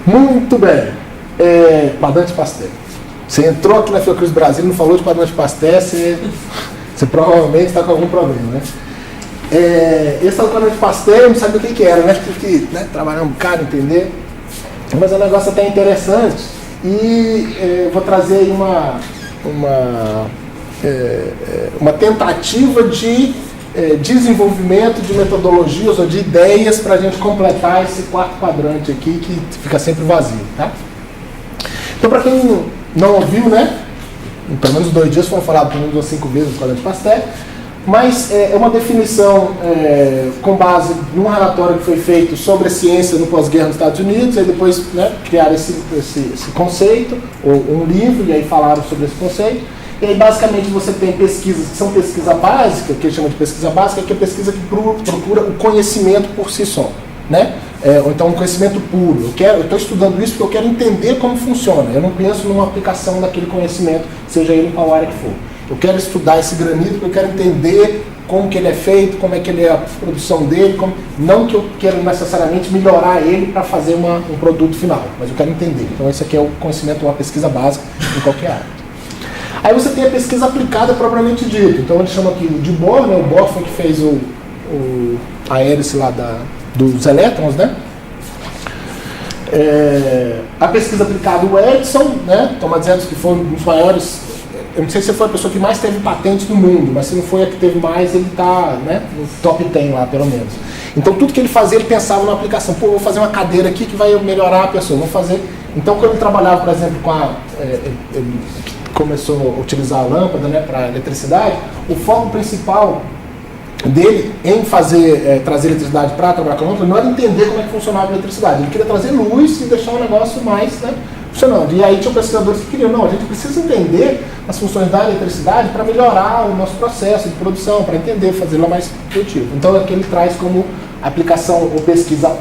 Muito bem. Quadrante Pasteur. Você entrou aqui na Fiocruz Brasil e não falou de quadrante Pasteur, você provavelmente está com algum problema, né? Esse é o quadrante Pasteur, eu não sabia o que era, né? Tive que trabalhar um bocado, entender. Mas é um negócio até interessante e vou trazer aí uma tentativa de desenvolvimento de metodologias ou de ideias para a gente completar esse quarto quadrante aqui que fica sempre vazio, tá? Então, para quem não ouviu, né? Pelo menos 2 dias foram falados pelo menos umas 5 vezes no quadrante Pasteur, mas é uma definição com base num relatório que foi feito sobre a ciência no pós-guerra nos Estados Unidos, aí depois criaram esse conceito, ou um livro, e aí falaram sobre esse conceito. E aí, basicamente, você tem pesquisas que são pesquisa básica, que eles chamam de pesquisa básica, que é pesquisa que procura o conhecimento por si só, né? Ou então um conhecimento puro. Eu estou estudando isso porque eu quero entender como funciona. Eu não penso numa aplicação daquele conhecimento, seja ele em qual área que for. Eu quero estudar esse granito porque eu quero entender como que ele é feito, como é que ele é a produção dele, não que eu quero necessariamente melhorar ele para fazer um produto final, mas eu quero entender. Então esse aqui é o conhecimento, uma pesquisa básica em qualquer área. Aí você tem a pesquisa aplicada propriamente dito. Então ele chama aqui de Bohr, né? O Bohr foi que fez a hélice lá dos elétrons, né? A pesquisa aplicada, o Edison, né? Thomas Edison, que foi um dos maiores, eu não sei se foi a pessoa que mais teve patentes no mundo, mas se não foi a que teve mais, ele está, né, no top 10 lá, pelo menos. Então tudo que ele fazia, ele pensava na aplicação. Pô, vou fazer uma cadeira aqui que vai melhorar a pessoa, vou fazer. Então quando ele trabalhava, por exemplo, ele começou a utilizar a lâmpada, né, para eletricidade, o foco principal dele em trazer eletricidade para trabalhar com a lâmpada não era entender como é que funcionava a eletricidade, ele queria trazer luz e deixar um negócio mais, né, funcionando. E aí tinham pesquisadores que queriam, não, a gente precisa entender as funções da eletricidade para melhorar o nosso processo de produção, para entender, fazê-la mais produtivo. Então aqui ele traz como aplicação ou pesquisa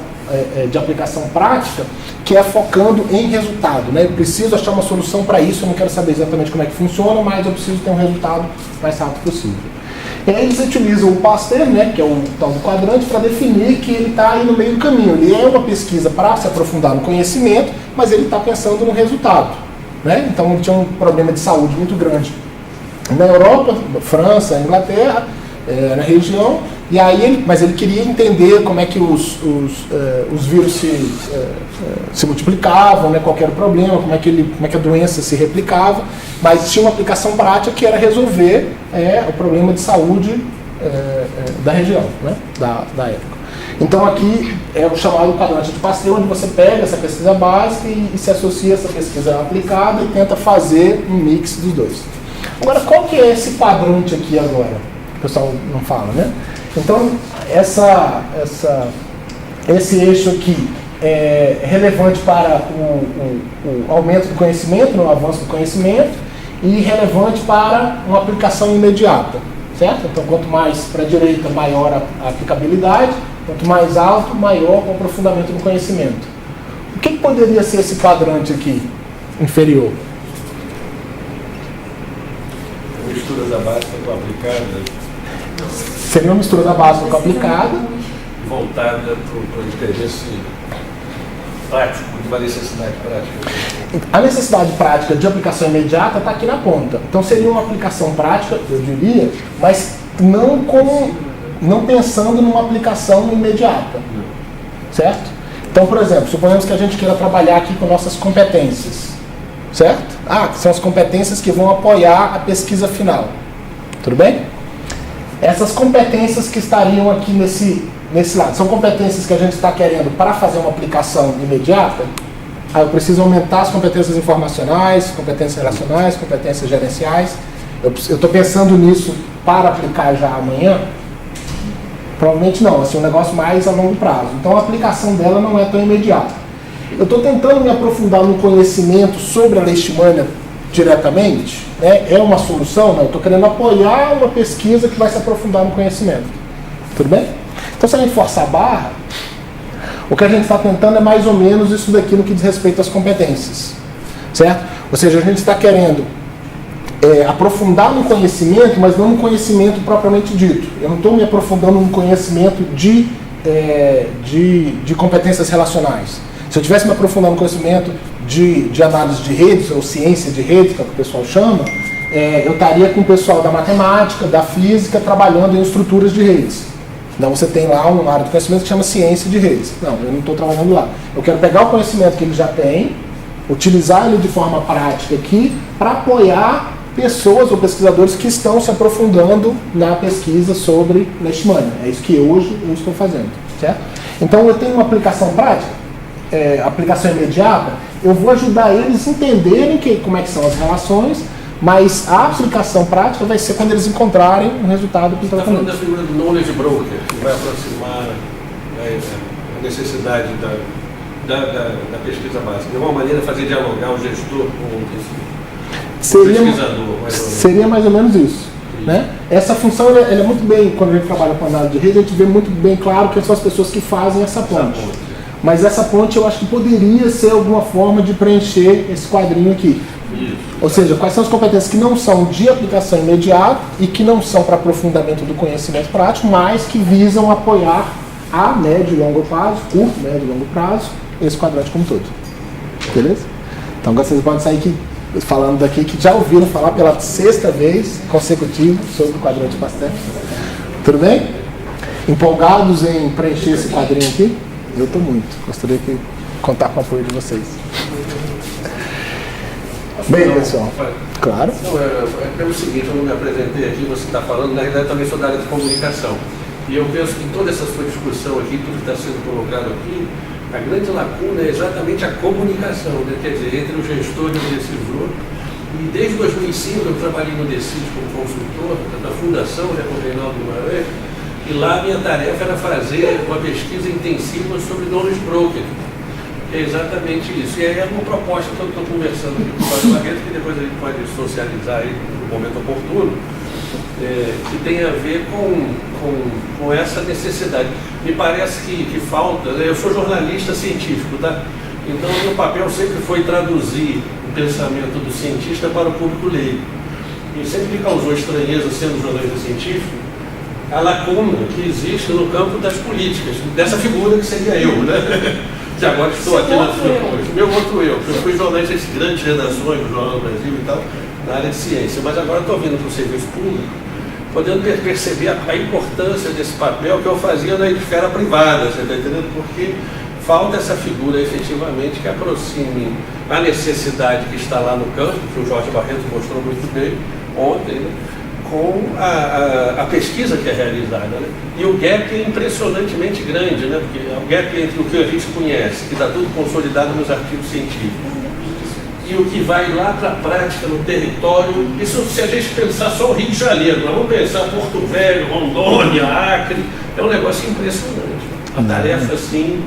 de aplicação prática, que é focando em resultado, né? Eu preciso achar uma solução para isso, eu não quero saber exatamente como é que funciona, mas eu preciso ter um resultado mais rápido possível. E aí eles utilizam o Pasteur, né, que é o tal do quadrante, para definir que ele está aí no meio do caminho. Ele é uma pesquisa para se aprofundar no conhecimento, mas ele está pensando no resultado, né? Então ele tinha um problema de saúde muito grande na Europa, França, Inglaterra, na região. E aí mas ele queria entender como é que os vírus se multiplicavam, né, qual era o problema, como é que a doença se replicava, mas tinha uma aplicação prática que era resolver o problema de saúde da região, né, da época. Então aqui é o chamado quadrante de Pasteur, onde você pega essa pesquisa básica e se associa a essa pesquisa aplicada e tenta fazer um mix dos dois. Agora, qual que é esse quadrante aqui agora? O pessoal não fala, né? Então, esse eixo aqui é relevante para o aumento do conhecimento, o avanço do conhecimento, e relevante para uma aplicação imediata, certo? Então, quanto mais para a direita, maior a aplicabilidade, quanto mais alto, maior o aprofundamento do conhecimento. O que poderia ser esse quadrante aqui, inferior? Misturas da básica com a aplicada. Seria uma mistura da básica com a aplicada. Voltada para o interesse prático, de uma necessidade prática. A necessidade prática de aplicação imediata está aqui na ponta. Então seria uma aplicação prática, eu diria, mas não pensando numa aplicação imediata. Certo? Então, por exemplo, suponhamos que a gente queira trabalhar aqui com nossas competências. Certo? Que são as competências que vão apoiar a pesquisa final. Tudo bem? Essas competências que estariam aqui nesse lado, são competências que a gente está querendo para fazer uma aplicação imediata. Eu preciso aumentar as competências informacionais, competências relacionais, competências gerenciais. Eu estou pensando nisso para aplicar já amanhã? Provavelmente não, assim, um negócio mais a longo prazo. Então a aplicação dela não é tão imediata. Eu estou tentando me aprofundar no conhecimento sobre a leishmania diretamente, né? É uma solução? Não, eu estou querendo apoiar uma pesquisa que vai se aprofundar no conhecimento. Tudo bem? Então, se a gente forçar a barra, o que a gente está tentando é mais ou menos isso daqui no que diz respeito às competências. Certo? Ou seja, a gente está querendo aprofundar no conhecimento, mas não no conhecimento propriamente dito. Eu não estou me aprofundando no conhecimento de competências relacionais. Se eu tivesse me aprofundando no conhecimento de análise de redes, ou ciência de redes, que é o que o pessoal chama, eu estaria com o pessoal da matemática, da física, trabalhando em estruturas de redes. Então você tem lá uma área de conhecimento que chama ciência de redes. Não, eu não estou trabalhando lá. Eu quero pegar o conhecimento que ele já tem, utilizar ele de forma prática aqui, para apoiar pessoas ou pesquisadores que estão se aprofundando na pesquisa sobre leishmania. É isso que hoje eu estou fazendo, certo? Então eu tenho uma aplicação prática, aplicação imediata, eu vou ajudar eles a entenderem como é que são as relações, mas a aplicação prática vai ser quando eles encontrarem um resultado do tratamento. Está falando da figura do knowledge broker, que vai aproximar a necessidade da pesquisa básica. De alguma maneira fazer dialogar o gestor com o pesquisador. Seria mais ou menos isso. Né? Essa função ela é muito bem, quando a gente trabalha com análise de rede, a gente vê muito bem claro que são as pessoas que fazem essa ponte. Mas essa ponte eu acho que poderia ser alguma forma de preencher esse quadrinho aqui. Isso. Ou seja, quais são as competências que não são de aplicação imediata e que não são para aprofundamento do conhecimento prático, mas que visam apoiar a médio e longo prazo, curto, médio e longo prazo, esse quadrante como todo. Beleza? Então vocês podem sair aqui falando daqui que já ouviram falar pela 6ª vez consecutiva sobre o quadrante Pasteur. Tudo bem? Empolgados em preencher esse quadrinho aqui? Eu estou muito. Gostaria de contar com o apoio de vocês. Bem, pessoal. Claro. Não, é o seguinte, eu não me apresentei aqui, você está falando, na realidade também sou da área de comunicação. E eu penso que toda essa sua discussão aqui, tudo que está sendo colocado aqui, a grande lacuna é exatamente a comunicação, né? Quer dizer, entre o gestor e o decisor. E desde 2005 eu trabalhei no DECID como consultor da Fundação, né, com o Reinaldo Guimarães, e lá a minha tarefa era fazer uma pesquisa intensiva sobre knowledge broker. É exatamente isso. E aí é uma proposta que eu estou conversando aqui com o Cláudio Barreto, que depois a gente pode socializar aí no momento oportuno, que tem a ver com essa necessidade. Me parece que falta, né? Eu sou jornalista científico, tá? Então o meu papel sempre foi traduzir o pensamento do cientista para o público leigo. E sempre me causou estranheza, sendo jornalista científico, a lacuna que existe no campo das políticas, dessa figura que seria eu, né? Que agora estou aqui na meu outro eu fui jornalista de grandes redações do Jornal do Brasil e tal, na área de ciência, mas agora estou vindo para o serviço público, podendo perceber a importância desse papel que eu fazia na esfera privada, você está entendendo? Porque falta essa figura efetivamente que aproxime a necessidade que está lá no campo, que o Jorge Barreto mostrou muito bem ontem, né? Com a pesquisa que é realizada, né? E o gap é impressionantemente grande, né? Porque é o gap entre o que a gente conhece, que está tudo consolidado nos artigos científicos, e o que vai lá para a prática, no território. Isso se a gente pensar só o Rio de Janeiro, nós vamos pensar Porto Velho, Rondônia, Acre, é um negócio impressionante. Uma tarefa assim,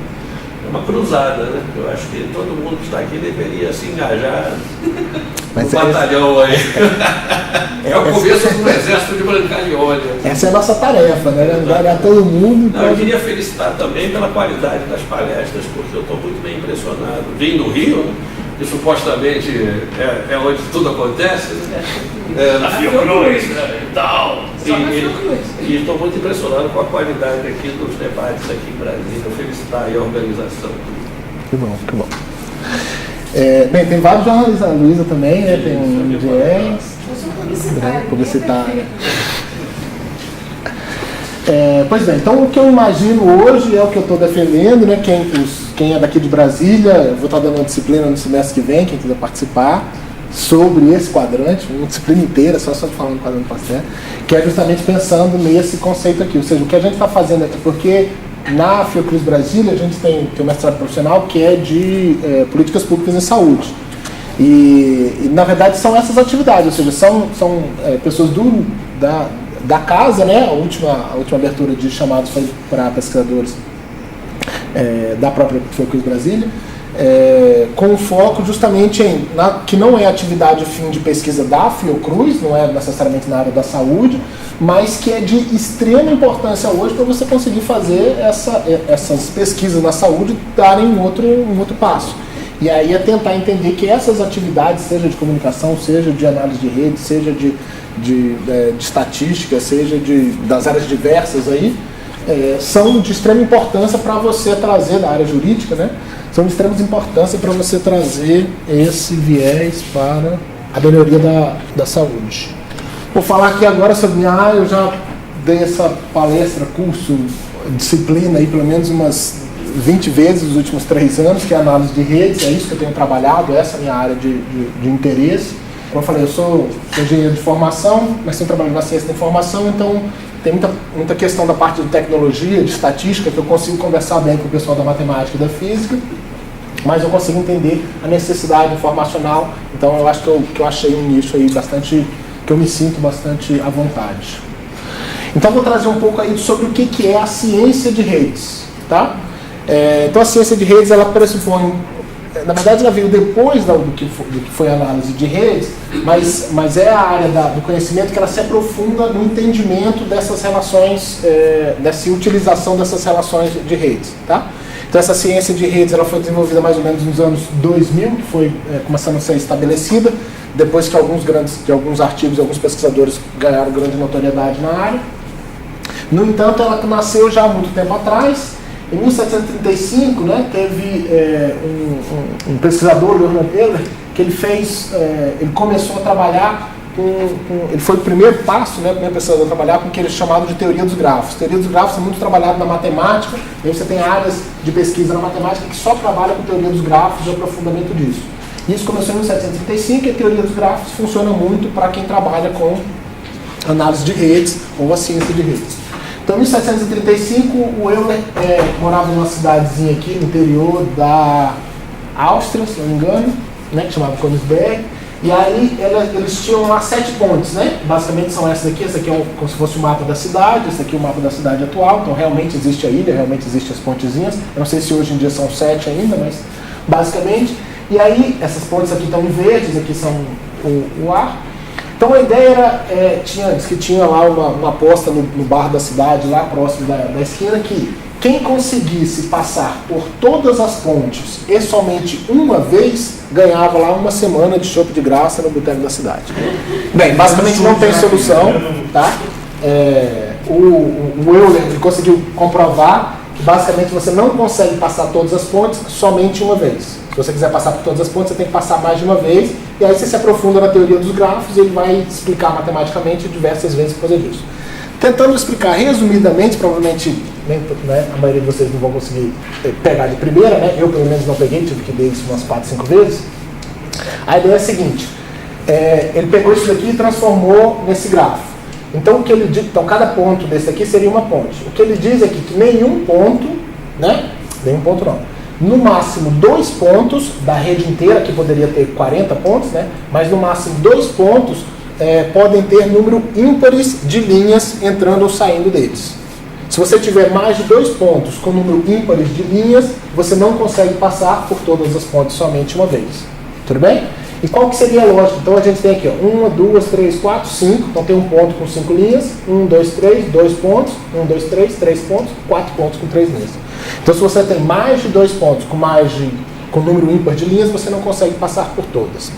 uma cruzada, né? Eu acho que todo mundo que está aqui deveria se engajar no batalhão aí. É o começo do exército de Brancaleone. Essa é a nossa tarefa, né? Engajar todo mundo. Não, eu queria felicitar também pela qualidade das palestras, porque eu estou muito bem impressionado. Vim do Rio, né? Que supostamente é onde tudo acontece, né? Na Fiocruz, né? E tal. E estou muito impressionado com a qualidade aqui dos debates aqui em Brasília. Felicitar aí a organização. Que bom, que bom. Bem, tem vários jornalistas, a Luísa também, né? Tem um Diez. Publicitária. Pois bem, então o que eu imagino hoje é o que eu estou defendendo, né? Quem é daqui de Brasília, eu vou estar dando uma disciplina no semestre que vem, quem quiser participar, sobre esse quadrante, uma disciplina inteira, só falando do quadrante Pasteur, que é justamente pensando nesse conceito aqui, ou seja, o que a gente está fazendo aqui, porque na Fiocruz Brasília a gente tem um mestrado profissional que é de políticas públicas em saúde. E na verdade são essas atividades, ou seja, são pessoas da casa, né? A última abertura de chamados foi para pesquisadores da própria Fiocruz Brasília, com foco justamente que não é atividade fim de pesquisa da Fiocruz, não é necessariamente na área da saúde, mas que é de extrema importância hoje para você conseguir fazer essas pesquisas na saúde darem um outro passo. E aí é tentar entender que essas atividades, seja de comunicação, seja de análise de rede, seja de estatística, seja das áreas diversas aí, são de extrema importância para você trazer, da área jurídica, né? São de extrema importância para você trazer esse viés para a melhoria da saúde. Vou falar aqui agora sobre eu já dei essa palestra, curso, disciplina aí pelo menos umas 20 vezes nos últimos 3 anos, que é a análise de redes, é isso que eu tenho trabalhado, essa é a minha área de interesse. Como eu falei, eu sou engenheiro de formação, mas tenho trabalhado na ciência da informação, então tem muita questão da parte de tecnologia, de estatística, que eu consigo conversar bem com o pessoal da matemática e da física, mas eu consigo entender a necessidade informacional, então eu acho que eu achei um nicho aí bastante, que eu me sinto bastante à vontade. Então vou trazer um pouco aí sobre o que é a ciência de redes, tá? Então a ciência de redes, ela pressupõe, na verdade ela veio depois do que foi a análise de redes, mas é a área do conhecimento que ela se aprofunda no entendimento dessas relações, dessa utilização dessas relações de redes, tá? Então essa ciência de redes, ela foi desenvolvida mais ou menos nos anos 2000, que foi começando a ser estabelecida, depois que alguns artigos e alguns pesquisadores ganharam grande notoriedade na área. No entanto, ela nasceu já há muito tempo atrás. Em 1735, né, teve um pesquisador, Leonard Euler, que ele começou a trabalhar ele foi o primeiro passo, né, o primeiro pesquisador a trabalhar com o que ele chamava de teoria dos grafos. Teoria dos grafos é muito trabalhado na matemática, e aí você tem áreas de pesquisa na matemática que só trabalham com teoria dos grafos e o aprofundamento disso. Isso começou em 1735 e a teoria dos grafos funciona muito para quem trabalha com análise de redes ou a ciência de redes. Então, em 1735, o Euler morava numa cidadezinha aqui no interior da Áustria, se não me engano, né, que chamava Königsberg, e aí eles tinham lá 7 pontes, né? Basicamente são essas aqui, esse aqui é como se fosse o mapa da cidade, esse aqui é o mapa da cidade atual, então realmente existe a ilha, realmente existem as pontezinhas, eu não sei se hoje em dia são 7 ainda, mas basicamente, e aí essas pontes aqui estão em verdes, aqui são o ar. Então a ideia era, diz que tinha lá uma aposta no bar da cidade, lá próximo da esquina, que quem conseguisse passar por todas as pontes e somente uma vez, ganhava lá uma semana de chopp de graça no boteco da cidade. Bem, basicamente não tem solução, tá? O Euler conseguiu comprovar que basicamente você não consegue passar todas as pontes somente uma vez. Se você quiser passar por todas as pontes, você tem que passar mais de uma vez, e aí você se aprofunda na teoria dos grafos e ele vai explicar matematicamente diversas vezes por causa disso. Tentando explicar resumidamente, provavelmente a maioria de vocês não vão conseguir pegar de primeira, né? Eu pelo menos não peguei, tive que ler isso umas 4, 5 vezes. A ideia é a seguinte, ele pegou isso daqui e transformou nesse grafo. Então, o que ele diz, cada ponto desse aqui seria uma ponte. O que ele diz aqui que nenhum ponto, né? Nenhum ponto não. No máximo 2 pontos da rede inteira, que poderia ter 40 pontos, né? Mas no máximo 2 pontos podem ter número ímpares de linhas entrando ou saindo deles. Se você tiver mais de 2 pontos com número ímpares de linhas, você não consegue passar por todas as pontes somente uma vez. Tudo bem? E qual que seria a lógica? Então a gente tem aqui, 1, 2, 3, 4, 5. Então tem um ponto com 5 linhas. 1, 2, 3, 2 pontos. 1, 2, 3, 3 pontos. 4 pontos com 3 linhas. Então se você tem mais de 2 pontos com número ímpar de linhas, você não consegue passar por todas.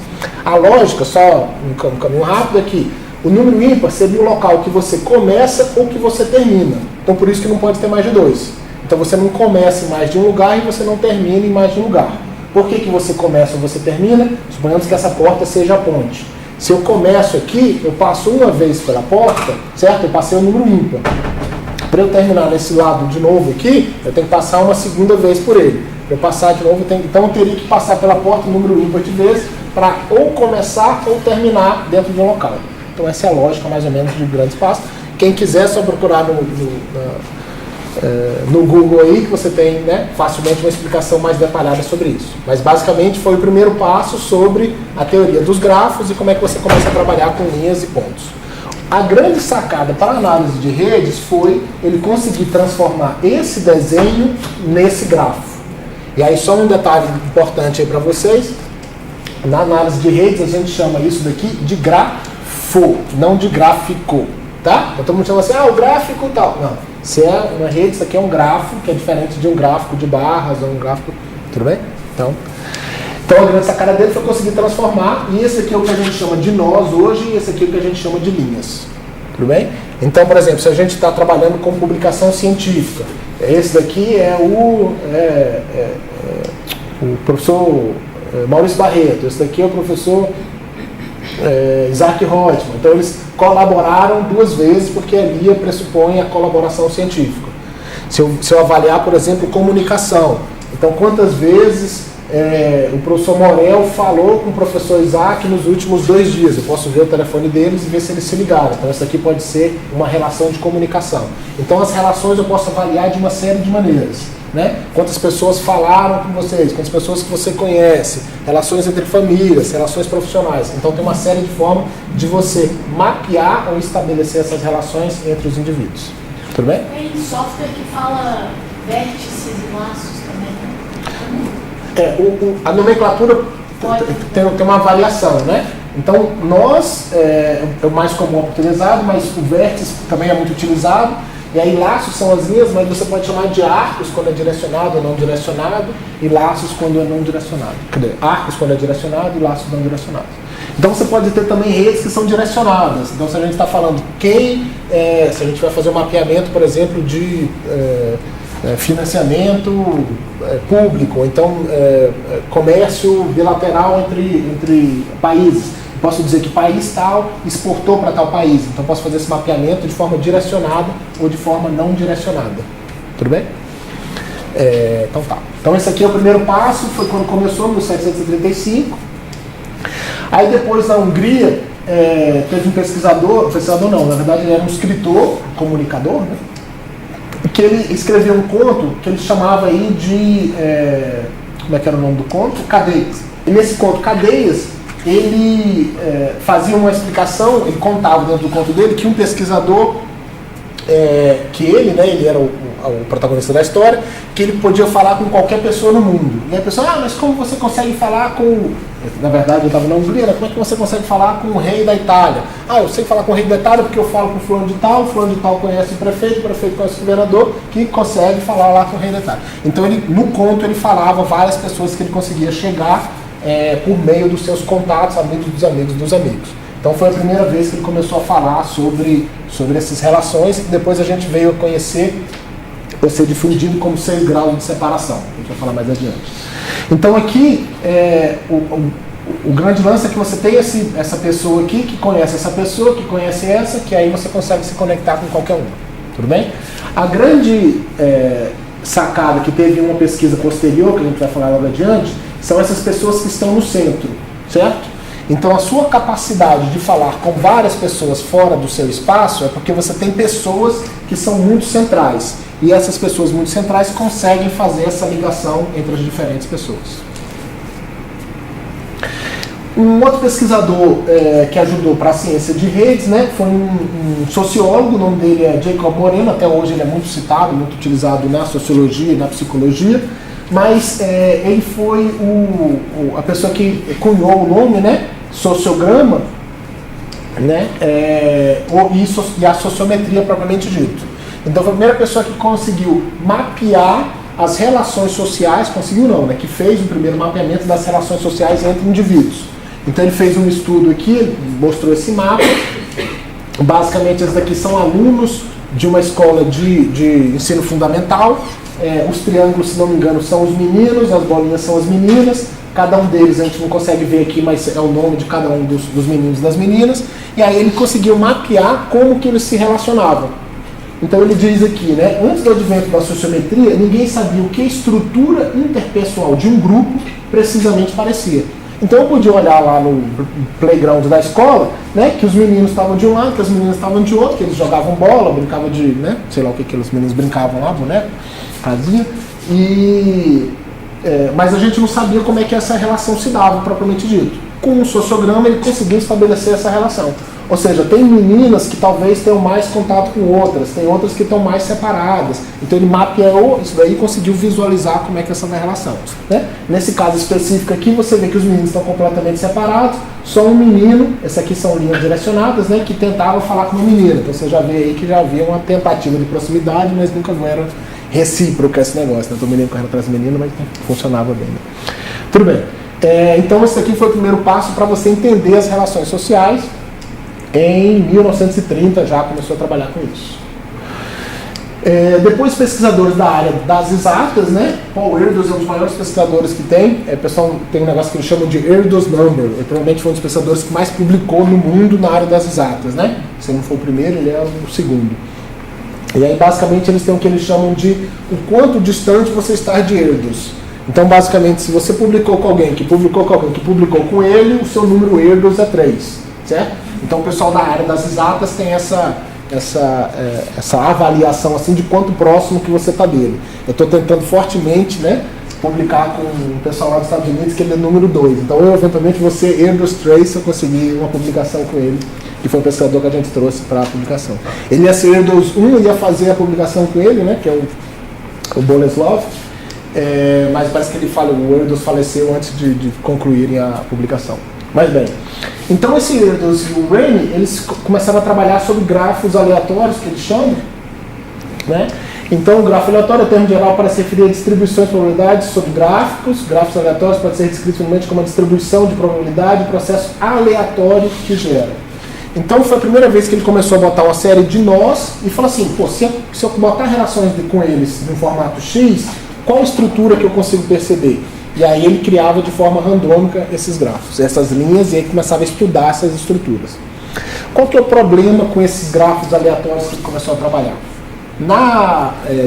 A lógica, só um caminho rápido, é que o número ímpar seria o local que você começa ou que você termina. Então por isso que não pode ter mais de 2. Então você não começa em mais de um lugar e você não termina em mais de um lugar. Por que você começa ou você termina? Suponhamos que essa porta seja a ponte. Se eu começo aqui, eu passo uma vez pela porta, certo? Eu passei o número ímpar. Para eu terminar nesse lado de novo aqui, eu tenho que passar uma segunda vez por ele. Para eu passar de novo, então eu teria que passar pela porta o número ímpar de vezes para ou começar ou terminar dentro de um local. Então essa é a lógica mais ou menos de grande espaço. Quem quiser, é só procurar no Google aí, que você tem, né, facilmente uma explicação mais detalhada sobre isso. Mas basicamente foi o primeiro passo sobre a teoria dos grafos e como é que você começa a trabalhar com linhas e pontos. A grande sacada para a análise de redes foi ele conseguir transformar esse desenho nesse grafo. E aí só um detalhe importante aí para vocês, na análise de redes a gente chama isso daqui de grafo, não de gráfico, tá? Então todo mundo chama assim, o gráfico tal. Não. Se é uma rede, isso aqui é um grafo, que é diferente de um gráfico de barras ou um gráfico... Tudo bem? Então a grande sacada dele foi conseguir transformar, e esse aqui é o que a gente chama de nós hoje, e esse aqui é o que a gente chama de linhas. Tudo bem? Então, por exemplo, se a gente está trabalhando com publicação científica, esse daqui é o professor Maurício Barreto, esse daqui é o professor Isaac Reutemann. Então, eles colaboraram 2 vezes, porque ali pressupõe a colaboração científica. Se eu avaliar, por exemplo, comunicação, então quantas vezes o professor Morel falou com o professor Isaac nos últimos 2 dias? Eu posso ver o telefone deles e ver se eles se ligaram. Então, isso aqui pode ser uma relação de comunicação. Então, as relações eu posso avaliar de uma série de maneiras, né? Quantas pessoas falaram com vocês, quantas pessoas que você conhece, relações entre famílias, relações profissionais. Então, tem uma série de formas de você mapear ou estabelecer essas relações entre os indivíduos. Tudo bem? Tem software que fala vértices e laços também, né? A nomenclatura tem uma variação, né? Então, nós, é o mais comum utilizado, mas o vértice também é muito utilizado. E aí, laços são as linhas, mas você pode chamar de arcos quando é direcionado ou não direcionado, e laços quando é não direcionado. Cadê? Arcos quando é direcionado e laços não direcionados. Então, você pode ter também redes que são direcionadas. Então, se a gente está falando se a gente vai fazer um mapeamento, por exemplo, de financiamento público, então comércio bilateral entre países. Posso dizer que país tal exportou para tal país. Então, posso fazer esse mapeamento de forma direcionada ou de forma não direcionada. Tudo bem? Então, tá. Então, esse aqui é o primeiro passo. Foi quando começou, em 1735. Aí, depois, na Hungria, teve um pesquisador não, na verdade, ele era um escritor, comunicador, né? Que ele escreveu um conto que ele chamava aí de... como é que era o nome do conto? Cadeias. E nesse conto, Cadeias, ele fazia uma explicação, ele contava dentro do conto dele que um pesquisador, que ele era o protagonista da história, que ele podia falar com qualquer pessoa no mundo. E aí a pessoa, mas como você consegue falar com... Na verdade, eu estava na Hungria, como é que você consegue falar com o rei da Itália? Eu sei falar com o rei da Itália porque eu falo com o fulano de tal conhece o prefeito conhece o governador, que consegue falar lá com o rei da Itália. Então, no conto, ele falava várias pessoas que ele conseguia chegar por meio dos seus contatos, amigos dos amigos dos amigos. Então, foi a primeira vez que ele começou a falar sobre essas relações, e depois a gente veio a conhecer ou ser difundido como 6 graus de separação. A gente vai falar mais adiante. Então, aqui, o grande lance é que você tem essa pessoa aqui que conhece essa pessoa, que conhece essa, que aí você consegue se conectar com qualquer uma. Tudo bem? A grande sacada que teve uma pesquisa posterior, que a gente vai falar logo adiante, são essas pessoas que estão no centro, certo? Então, a sua capacidade de falar com várias pessoas fora do seu espaço é porque você tem pessoas que são muito centrais. E essas pessoas muito centrais conseguem fazer essa ligação entre as diferentes pessoas. Um outro pesquisador que ajudou para a ciência de redes, né, foi um sociólogo, o nome dele é Jacob Moreno, até hoje ele é muito citado, muito utilizado na sociologia e na psicologia, mas ele foi a pessoa que cunhou o nome, né, sociograma, né, e a sociometria propriamente dito. Então foi a primeira pessoa que conseguiu mapear as relações sociais, conseguiu não, né, que fez o primeiro mapeamento das relações sociais entre indivíduos. Então ele fez um estudo aqui, mostrou esse mapa. Basicamente, esses daqui são alunos de uma escola de ensino fundamental. Os triângulos, se não me engano, são os meninos, as bolinhas são as meninas. Cada um deles a gente não consegue ver aqui, mas é o nome de cada um dos meninos e das meninas. E aí ele conseguiu mapear como que eles se relacionavam. Então ele diz aqui, né, antes do advento da sociometria, ninguém sabia o que a estrutura interpessoal de um grupo precisamente parecia. Então eu podia olhar lá no playground da escola, né, que os meninos estavam de um lado, que as meninas estavam de outro, que eles jogavam bola, brincavam de, né, sei lá o que os meninos brincavam lá, boneco, fazia, mas a gente não sabia como é que essa relação se dava, propriamente dito. Com o sociograma ele conseguiu estabelecer essa relação. Ou seja, tem meninas que talvez tenham mais contato com outras, tem outras que estão mais separadas. Então ele mapeou isso daí e conseguiu visualizar como é que essa é a relação. Né? Nesse caso específico aqui, você vê que os meninos estão completamente separados, só um menino, essas aqui são linhas direcionadas, né, que tentavam falar com uma menina. Então você já vê aí que já havia uma tentativa de proximidade, mas nunca era recíproca esse negócio. Né? Então o menino correndo atrás do menino, mas não funcionava bem. Né? Tudo bem. Então esse aqui foi o primeiro passo para você entender as relações sociais. Em 1930 já começou a trabalhar com isso. Depois pesquisadores da área das exatas, né? Paul Erdos é um dos maiores pesquisadores que tem. O pessoal tem um negócio que eles chamam de Erdos Number. Ele provavelmente foi um dos pesquisadores que mais publicou no mundo na área das exatas, né? Se não for o primeiro, ele é o segundo. E aí basicamente eles têm o que eles chamam de o quanto distante você está de Erdos. Então basicamente se você publicou com alguém, que publicou com alguém, que publicou com ele, o seu número Erdos é 3, certo? Então o pessoal da área das exatas tem essa avaliação assim de quanto próximo que você está dele. Eu estou tentando fortemente, né, publicar com o pessoal lá dos Estados Unidos que ele é número 2. Então eu eventualmente vou ser Erdos 3 se eu conseguir uma publicação com ele, que foi o pesquisador que a gente trouxe para a publicação. Ele ia ser Erdos 1, ia fazer a publicação com ele, né, que é o Boleslav, mas parece que o Erdos faleceu antes de concluírem a publicação. Mas bem, então esse Erdos e o Renyi, eles começaram a trabalhar sobre grafos aleatórios, que eles chamam, né? Então o grafo aleatório, é termo geral para se referir a distribuições de probabilidades sobre gráficos. Grafos aleatórios pode ser descrito simplesmente como uma distribuição de probabilidade e processo aleatório que gera. Então foi a primeira vez que ele começou a botar uma série de nós e falou assim, pô, se eu botar relações com eles no formato X, qual a estrutura que eu consigo perceber? E aí ele criava de forma randômica esses grafos, essas linhas, e aí começava a estudar essas estruturas. Qual que é o problema com esses grafos aleatórios que ele começou a trabalhar?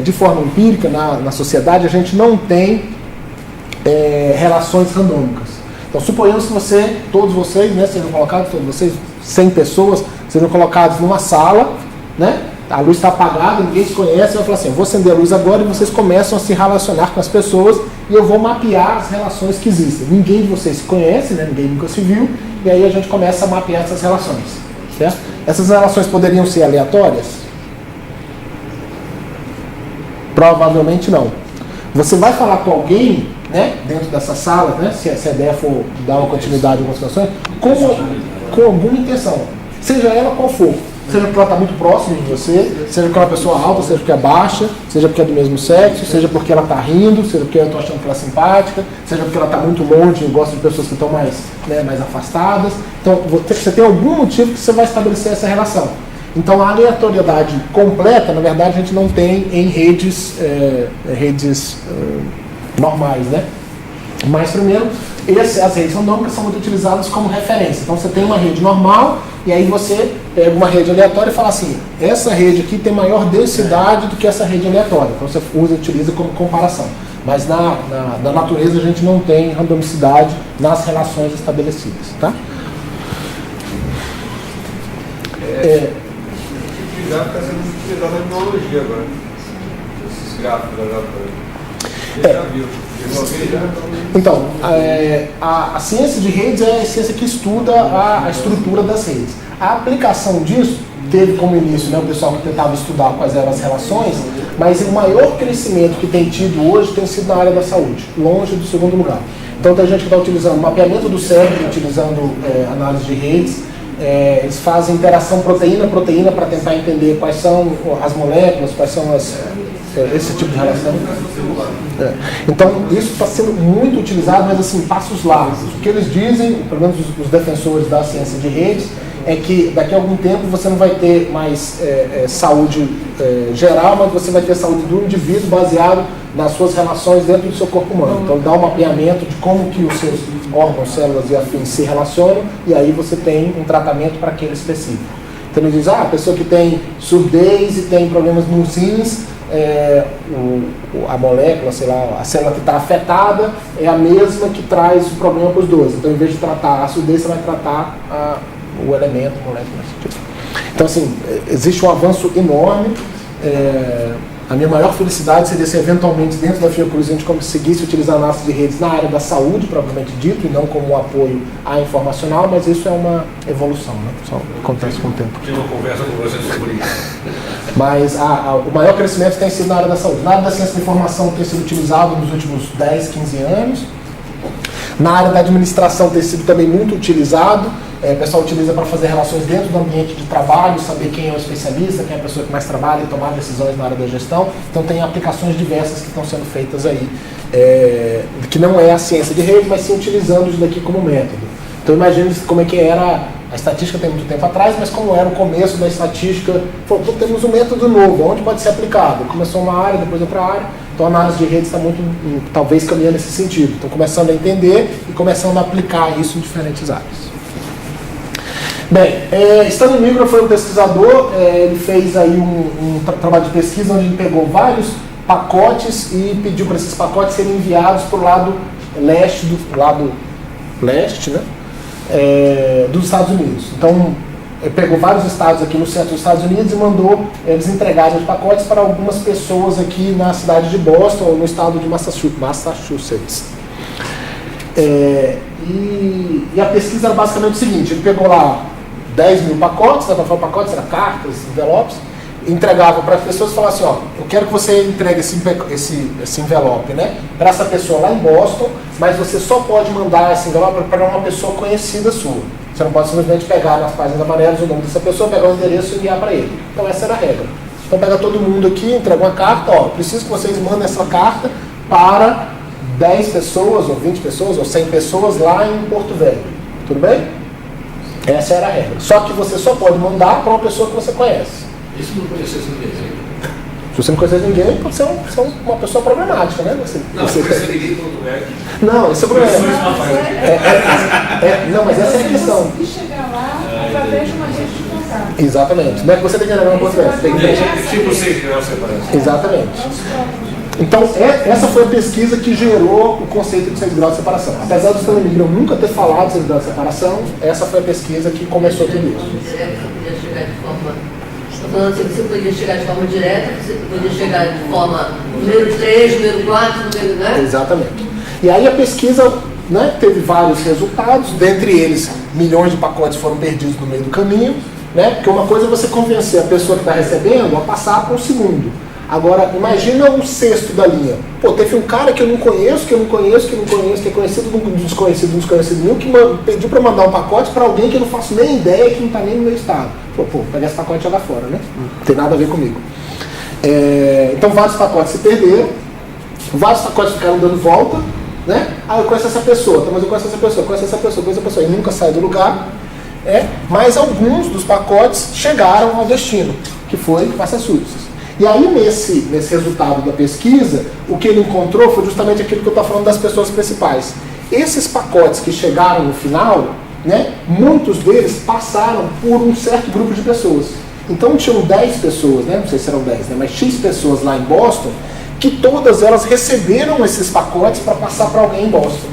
De forma empírica, na sociedade, a gente não tem relações randômicas. Então suponhamos que todos vocês, né, sejam colocados, todos vocês, 100 pessoas, sejam colocados numa sala, né? A luz está apagada, ninguém se conhece, eu vou falar assim, eu vou acender a luz agora e vocês começam a se relacionar com as pessoas e eu vou mapear as relações que existem. Ninguém de vocês se conhece, né? Ninguém nunca se viu, e aí a gente começa a mapear essas relações, certo? Essas relações poderiam ser aleatórias? Provavelmente não. Você vai falar com alguém, né, dentro dessa sala, né, se a ideia for dar uma continuidade em algumas situações, com alguma intenção, seja ela qual for. Seja porque ela está muito próxima de você, seja porque ela é uma pessoa alta, seja porque é baixa, seja porque é do mesmo sexo, seja porque ela está rindo, seja porque eu estou achando que ela é simpática, seja porque ela está muito longe e gosta de pessoas que estão mais afastadas. Então você tem algum motivo que você vai estabelecer essa relação. Então a aleatoriedade completa, na verdade, a gente não tem em redes normais, né? Mas primeiro, as redes randômicas são muito utilizadas como referência. Então você tem uma rede normal e aí você pega uma rede aleatória e fala assim, essa rede aqui tem maior densidade do que essa rede aleatória. Então você utiliza como comparação. Mas na natureza a gente não tem randomicidade nas relações estabelecidas, tá? Esse gráfico está sendo utilizado na immunologia agora. Esses gráficos aleatórios. Você já viu? Então, a ciência de redes é a ciência que estuda a estrutura das redes. A aplicação disso teve como início, né, o pessoal que tentava estudar quais eram as relações, mas o maior crescimento que tem tido hoje tem sido na área da saúde, longe do segundo lugar. Então tem gente que está utilizando mapeamento do cérebro, utilizando análise de redes, eles fazem interação proteína-proteína para tentar entender quais são as moléculas, quais são esse tipo de relação. Então isso está sendo muito utilizado, mas assim, passos largos. O que eles dizem, pelo menos os defensores da ciência de redes, é que daqui a algum tempo você não vai ter mais saúde geral, mas você vai ter saúde do indivíduo baseado nas suas relações dentro do seu corpo humano. Então dá um mapeamento de como que os seus órgãos, células e afins se relacionam, e aí você tem um tratamento para aquele específico. Então ele diz, a pessoa que tem surdez e tem problemas nos rins, a molécula, sei lá, a célula que está afetada é a mesma que traz o problema para os dois. Então, em vez de tratar a surdez, você vai tratar o elemento, a molécula. Então, assim, existe um avanço enorme. A minha maior felicidade seria se eventualmente dentro da Fiocruz a gente conseguisse utilizar análise de redes na área da saúde, propriamente dito, e não como um apoio à informacional, mas isso é uma evolução, né? Só acontece com o tempo. Eu não converso com você sobre isso. Mas o maior crescimento tem sido na área da saúde. Na área da ciência da informação tem sido utilizado nos últimos 10, 15 anos. Na área da administração tem sido também muito utilizado. O pessoal utiliza para fazer relações dentro do ambiente de trabalho, saber quem é o especialista, quem é a pessoa que mais trabalha e tomar decisões na área da gestão. Então tem aplicações diversas que estão sendo feitas aí, que não é a ciência de rede, mas sim utilizando isso daqui como método. Então imagine como é que era A estatística tem muito tempo atrás, mas como era o começo da estatística, falou, temos um método novo, onde pode ser aplicado? Começou uma área, depois outra área, então a análise de redes está muito, talvez, caminhando nesse sentido. Estão começando a entender e começando a aplicar isso em diferentes áreas. Bem, Stanley Milgram foi um pesquisador, ele fez aí um trabalho de pesquisa onde ele pegou vários pacotes e pediu para esses pacotes serem enviados para o lado leste, né, dos Estados Unidos. Então, ele pegou vários estados aqui no centro dos Estados Unidos e mandou eles entregarem os pacotes para algumas pessoas aqui na cidade de Boston, ou no estado de Massachusetts. E a pesquisa era basicamente o seguinte, ele pegou lá 10 mil pacotes, pacotes, era cartas, envelopes, entregava para as pessoas e falava assim, ó, eu quero que você entregue esse envelope, né, para essa pessoa lá em Boston, mas você só pode mandar esse envelope para uma pessoa conhecida sua. Você não pode simplesmente pegar nas páginas amarelas o nome dessa pessoa, pegar o endereço e enviar para ele. Então essa era a regra. Então pega todo mundo aqui, entrega uma carta, ó, preciso que vocês mandem essa carta para 10 pessoas, ou 20 pessoas, ou 100 pessoas lá em Porto Velho. Tudo bem? Essa era a regra. Só que você só pode mandar para uma pessoa que você conhece. Isso não conhecesse ninguém. Se você não conhecer ninguém, pode ser uma pessoa problemática, né? Não conhecer ninguém em Porto Velho. Não, esse é o problema. Não, mas essa é a questão. E chegar lá através de uma rede de contato. Exatamente. Não é que você tem que entregar uma Porto Velho. Tem que Tipo 6 graus de separação. Exatamente. Então, essa foi a pesquisa que gerou o conceito de 6 graus de separação. Apesar do Stanley Milgram nunca ter falado de 6 graus de separação, essa foi a pesquisa que começou tudo isso. Você podia chegar de forma direta, você podia chegar de forma número 3, número 4, número, né? Exatamente. E aí a pesquisa, né, teve vários resultados, dentre eles milhões de pacotes foram perdidos no meio do caminho, né, porque uma coisa é você convencer a pessoa que está recebendo a passar para o segundo. Agora, imagina o sexto da linha. Pô, teve um cara que eu não conheço, que é conhecido de um desconhecido meu, que pediu para mandar um pacote para alguém que eu não faço nem ideia, que não está nem no meu estado. Pô, pega esse pacote e joga fora, né? Não tem nada a ver comigo. Então, vários pacotes se perderam, vários pacotes ficaram dando volta, né? Ah, eu conheço essa pessoa, mas eu conheço essa pessoa, e nunca sai do lugar. Mas alguns dos pacotes chegaram ao destino, que foi Massachusetts. E aí, nesse resultado da pesquisa, o que ele encontrou foi justamente aquilo que eu estou falando das pessoas principais. Esses pacotes que chegaram no final, né, muitos deles passaram por um certo grupo de pessoas. Então, tinham 10 pessoas, né, não sei se eram 10, né, mas X pessoas lá em Boston, que todas elas receberam esses pacotes para passar para alguém em Boston.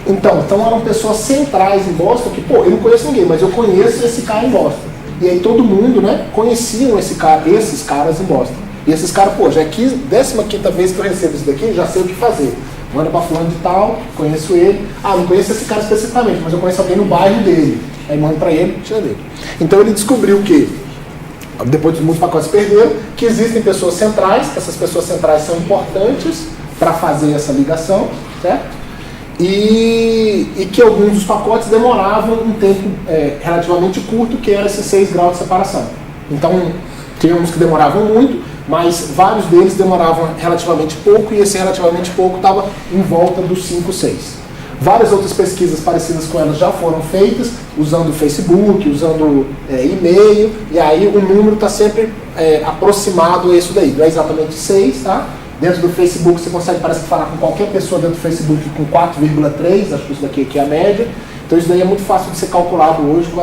Então eram pessoas centrais em Boston que, pô, eu não conheço ninguém, mas eu conheço esse cara em Boston. E aí todo mundo, né, conheciam esses caras em Boston. E esses caras, pô, já é 15ª vez que eu recebo isso daqui, já sei o que fazer. Manda pra fulano de tal, conheço ele. Ah, não conheço esse cara especificamente, mas eu conheço alguém no bairro dele. Aí manda pra ele, tira dele. Então ele descobriu que, depois de muitos pacotes perderam, que existem pessoas centrais, essas pessoas centrais são importantes para fazer essa ligação, certo? E que alguns dos pacotes demoravam um tempo relativamente curto, que era esses 6 graus de separação. Então, tinha uns que demoravam muito, mas vários deles demoravam relativamente pouco, e esse relativamente pouco estava em volta dos 5, 6. Várias outras pesquisas parecidas com elas já foram feitas, usando o Facebook, usando e-mail, e aí o número está sempre aproximado a isso daí. Não é exatamente 6, tá? Dentro do Facebook você consegue, parece que, falar com qualquer pessoa dentro do Facebook com 4,3, acho que isso daqui aqui é a média. Então isso daí é muito fácil de ser calculado hoje com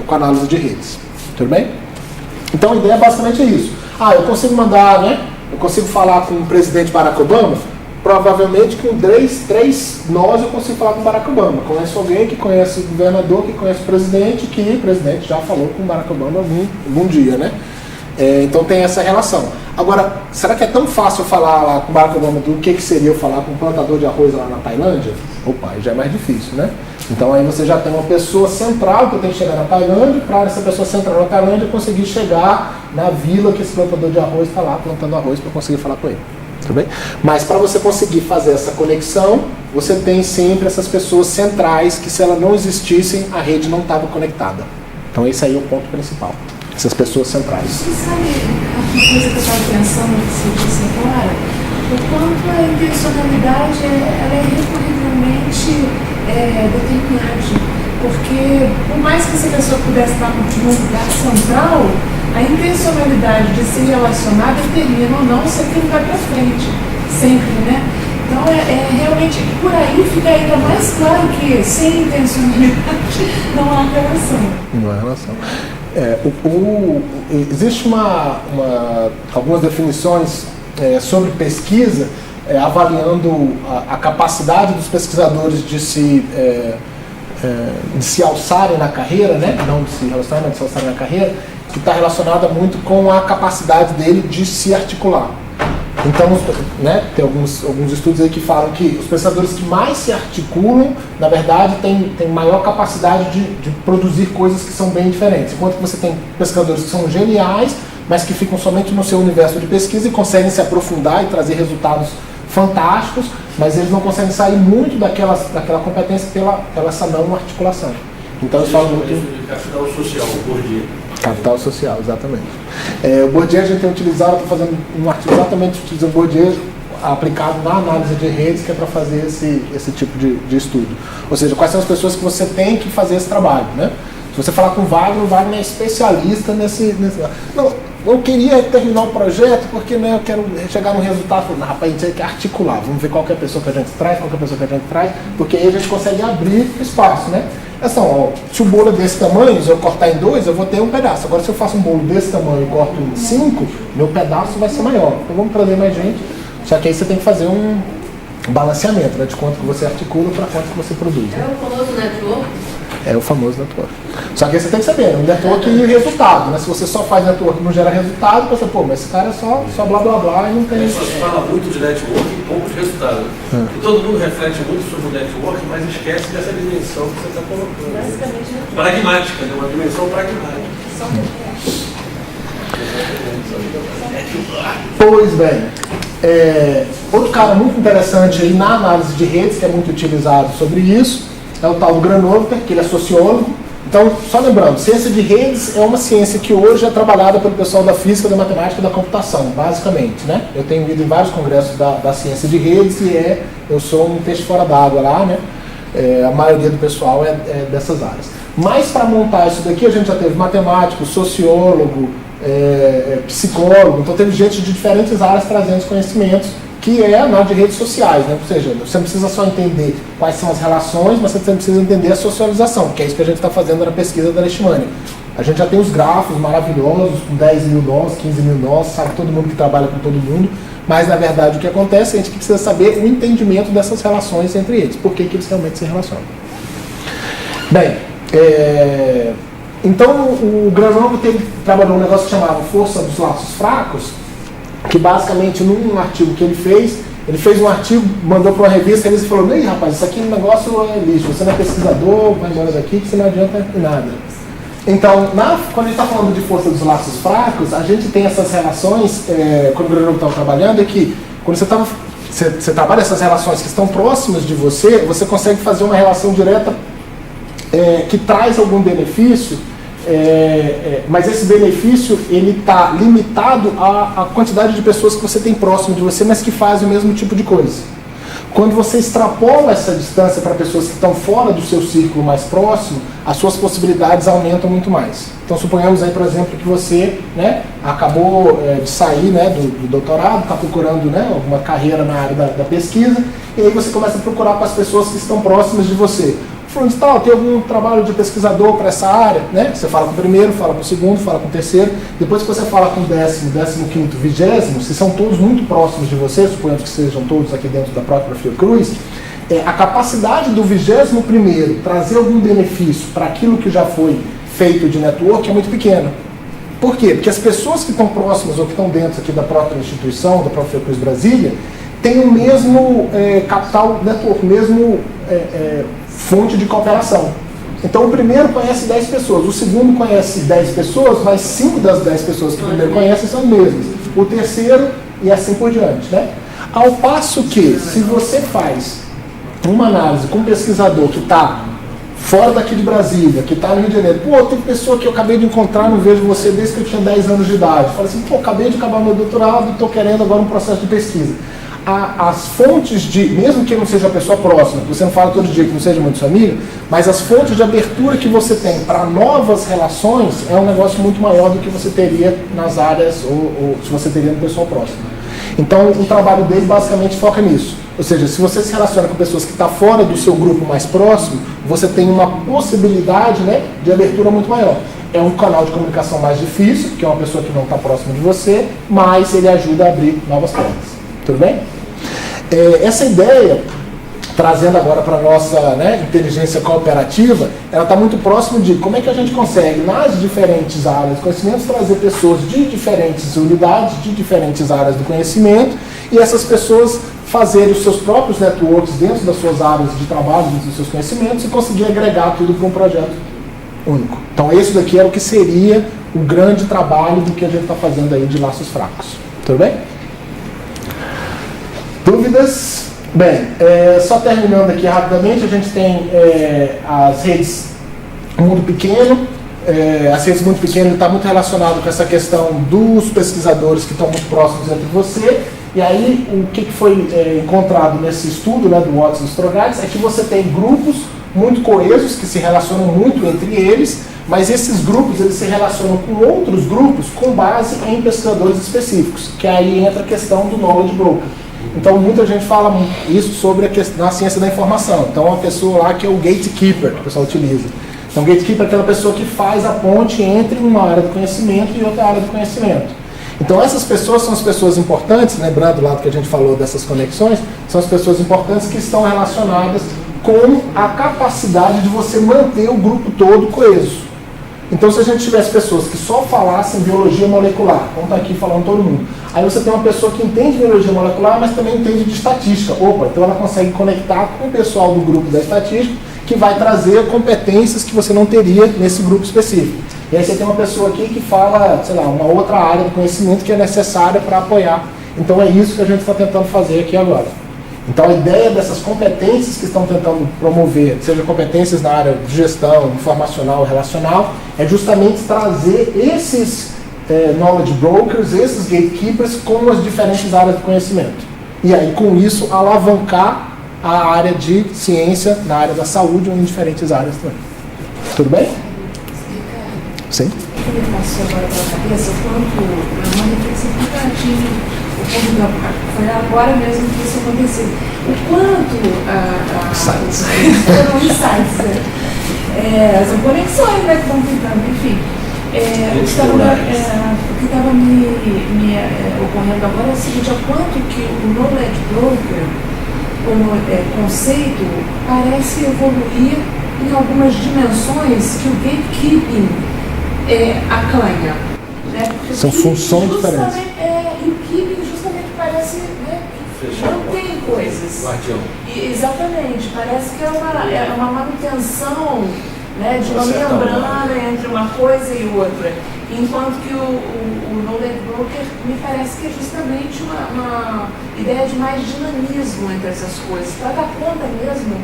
a análise de redes. Tudo bem? Então a ideia basicamente é isso. Ah, eu consigo mandar, né? Eu consigo falar com o presidente Barack Obama? Provavelmente com 3 nós eu consigo falar com o Barack Obama. Conheço alguém que conhece o governador, que conhece o presidente, que o presidente já falou com o Barack Obama algum dia, né? Então tem essa relação. Agora, será que é tão fácil falar lá com o Barack Obama do que seria eu falar com um plantador de arroz lá na Tailândia? Opa, aí já é mais difícil, né? Então aí você já tem uma pessoa central que tem que chegar na Tailândia, para essa pessoa central na Tailândia conseguir chegar na vila que esse plantador de arroz está lá plantando arroz para conseguir falar com ele. Tudo bem? Mas para você conseguir fazer essa conexão, você tem sempre essas pessoas centrais que, se elas não existissem, a rede não estava conectada. Então esse aí é o ponto principal. Essas pessoas centrais. Você sabe, uma coisa que eu estava pensando que você disse agora, o quanto a intencionalidade ela é recorrentemente determinante. Porque, por mais que essa pessoa pudesse estar num lugar central, a intencionalidade de se relacionar determina ou não se aquilo vai para frente, sempre, né? Então, realmente, por aí fica ainda mais claro que, sem intencionalidade, não há relação. Não há relação. Existe algumas definições sobre pesquisa, avaliando a capacidade dos pesquisadores de se alçarem na carreira, né? Não de se relacionarem, mas de se alçarem na carreira, que está relacionada muito com a capacidade dele de se articular. Então, né, tem alguns estudos aí que falam que os pesquisadores que mais se articulam, na verdade, têm maior capacidade de produzir coisas que são bem diferentes. Enquanto que você tem pesquisadores que são geniais, mas que ficam somente no seu universo de pesquisa e conseguem se aprofundar e trazer resultados fantásticos, mas eles não conseguem sair muito daquela competência pela essa não articulação. Então, eles falam muito... Capital social, o Bourdieu. Capital social, exatamente. O Bourdieu a gente tem utilizado, estou fazendo um artigo exatamente utilizando o Bourdieu aplicado na análise de redes, que é para fazer esse tipo de estudo. Ou seja, quais são as pessoas que você tem que fazer esse trabalho, né? Se você falar com o Wagner é especialista nesse... Não, eu queria terminar o projeto porque, né, eu quero chegar no resultado. Falei, rapaz, a gente tem que articular, vamos ver qual que é a pessoa que a gente traz, porque aí a gente consegue abrir espaço, né? Se o bolo é desse tamanho, se eu cortar em 2, eu vou ter um pedaço. Agora, se eu faço um bolo desse tamanho e corto em 5, meu pedaço vai ser maior. Então, vamos trazer mais gente. Só que aí você tem que fazer um balanceamento, né, de quanto que você articula para quanto que você produz. Né? É o famoso network? É o famoso network. Só que aí você tem que saber, o network e o resultado. Né? Se você só faz network e não gera resultado, você, mas esse cara é só blá blá blá e não tem... As pessoas falam muito de network e pouco de resultado. E todo mundo reflete muito sobre o network, mas esquece dessa dimensão que você está colocando. Basicamente, Pragmática, né? Uma dimensão pragmática. Pois bem, outro cara muito interessante aí na análise de redes, que é muito utilizado sobre isso, é o tal do Granover, que ele é sociólogo. Então, só lembrando, ciência de redes é uma ciência que hoje é trabalhada pelo pessoal da física, da matemática e da computação, basicamente, né? Eu tenho ido em vários congressos da ciência de redes e eu sou um peixe fora d'água lá, né? A maioria do pessoal é dessas áreas. Mas para montar isso daqui, a gente já teve matemático, sociólogo, psicólogo, então teve gente de diferentes áreas trazendo os conhecimentos, que é a análise de redes sociais, né? Ou seja, você não precisa só entender quais são as relações, mas você também precisa entender a socialização, que é isso que a gente está fazendo na pesquisa da Leishmania. A gente já tem os grafos maravilhosos, com 10 mil nós, 15 mil nós, sabe todo mundo que trabalha com todo mundo, mas na verdade o que acontece é a gente precisa saber o entendimento dessas relações entre eles, por que eles realmente se relacionam. Bem, então o Granover trabalhou um negócio que chamava Força dos Laços Fracos, que basicamente num artigo que ele fez um artigo, mandou para uma revista, e ele falou, ei rapaz, isso aqui é um negócio lixo, você não é pesquisador, vai embora daqui que você não adianta em nada. Então, quando a gente está falando de força dos laços fracos, a gente tem essas relações, quando o Granover estava trabalhando, é que quando você trabalha essas relações que estão próximas de você, você consegue fazer uma relação direta que traz algum benefício, mas esse benefício ele está limitado à quantidade de pessoas que você tem próximo de você, mas que fazem o mesmo tipo de coisa. Quando você extrapola essa distância para pessoas que estão fora do seu círculo mais próximo, as suas possibilidades aumentam muito mais. Então, suponhamos aí, por exemplo, que você, né, acabou de sair, né, do doutorado, está procurando, né, alguma carreira na área da pesquisa, e aí você começa a procurar com as pessoas que estão próximas de você. Falando de tal, tem algum trabalho de pesquisador para essa área, né? Você fala com o primeiro, fala com o segundo, fala com o terceiro. Depois que você fala com o 10º, 15º, 20º, se são todos muito próximos de você, suponhamos que sejam todos aqui dentro da própria Fiocruz, a capacidade do 21º trazer algum benefício para aquilo que já foi feito de network é muito pequena. Por quê? Porque as pessoas que estão próximas ou que estão dentro aqui da própria instituição, da própria Fiocruz Brasília, têm o mesmo capital network, mesmo fonte de cooperação. Então o primeiro conhece 10 pessoas, o segundo conhece 10 pessoas, mas 5 das 10 pessoas que o primeiro conhece são as mesmas. O terceiro e assim por diante, né? Ao passo que, se você faz uma análise com um pesquisador que está fora daqui de Brasília, que está no Rio de Janeiro, tem pessoa que eu acabei de encontrar, não vejo você desde que eu tinha 10 anos de idade. Fala assim, acabei de acabar meu doutorado, estou querendo agora um processo de pesquisa. as fontes de, mesmo que não seja a pessoa próxima, que você não fala todo dia, que não seja muito sua amiga, mas as fontes de abertura que você tem para novas relações é um negócio muito maior do que você teria nas áreas, ou se você teria no pessoal próximo. Então, o trabalho dele basicamente foca nisso. Ou seja, se você se relaciona com pessoas que estão fora do seu grupo mais próximo, você tem uma possibilidade, né, de abertura muito maior. É um canal de comunicação mais difícil, porque é uma pessoa que não está próxima de você, mas ele ajuda a abrir novas portas. Tudo bem? Essa ideia, trazendo agora para a nossa, né, inteligência cooperativa, ela está muito próximo de como é que a gente consegue, nas diferentes áreas de conhecimento, trazer pessoas de diferentes unidades, de diferentes áreas do conhecimento, e essas pessoas fazerem os seus próprios networks dentro das suas áreas de trabalho, dentro dos seus conhecimentos, e conseguir agregar tudo para um projeto único. Então esse daqui é o que seria o grande trabalho do que a gente está fazendo aí de laços fracos. Tudo bem? Dúvidas? Bem, só terminando aqui rapidamente, a gente tem as redes mundo pequeno. As redes muito pequenas está muito relacionado com essa questão dos pesquisadores que estão muito próximos entre você. E aí, o que foi encontrado nesse estudo, né, do Watson e Strogatz, é que você tem grupos muito coesos, que se relacionam muito entre eles, mas esses grupos eles se relacionam com outros grupos com base em pesquisadores específicos, que aí entra a questão do knowledge broker. Então, muita gente fala isso sobre na ciência da informação. Então, uma pessoa lá que é o gatekeeper, que o pessoal utiliza. Então, o gatekeeper é aquela pessoa que faz a ponte entre uma área do conhecimento e outra área do conhecimento. Então, essas pessoas são as pessoas importantes, lembrando lá do que a gente falou dessas conexões, são as pessoas importantes que estão relacionadas com a capacidade de você manter o grupo todo coeso. Então, se a gente tivesse pessoas que só falassem biologia molecular, vamos estar aqui falando todo mundo, aí você tem uma pessoa que entende biologia molecular, mas também entende de estatística. Opa, então ela consegue conectar com o pessoal do grupo da estatística, que vai trazer competências que você não teria nesse grupo específico. E aí você tem uma pessoa aqui que fala, sei lá, uma outra área do conhecimento que é necessária para apoiar. Então é isso que a gente está tentando fazer aqui agora. Então a ideia dessas competências que estão tentando promover, seja competências na área de gestão, informacional, relacional, é justamente trazer esses knowledge brokers, esses gatekeepers com as diferentes áreas de conhecimento. E aí com isso alavancar a área de ciência na área da saúde ou em diferentes áreas também. Tudo bem? Sim. O que me passou agora pela cabeça, quanto uma reflexão que eu tive, foi agora mesmo que isso aconteceu. O quanto insights. São conexões, né, que vão tentando, enfim. O que estava me ocorrendo agora é o seguinte, o quanto que o knowledge broker, como conceito, parece evoluir em algumas dimensões que o gatekeeping acanha. Né? São funções diferentes. E o keeping justamente parece, né, não tem coisas. Exatamente, parece que é uma manutenção, né, de uma membrana entre uma coisa e outra. Enquanto que o knowledge broker me parece que é justamente uma ideia de mais dinamismo entre essas coisas. Para dar conta mesmo,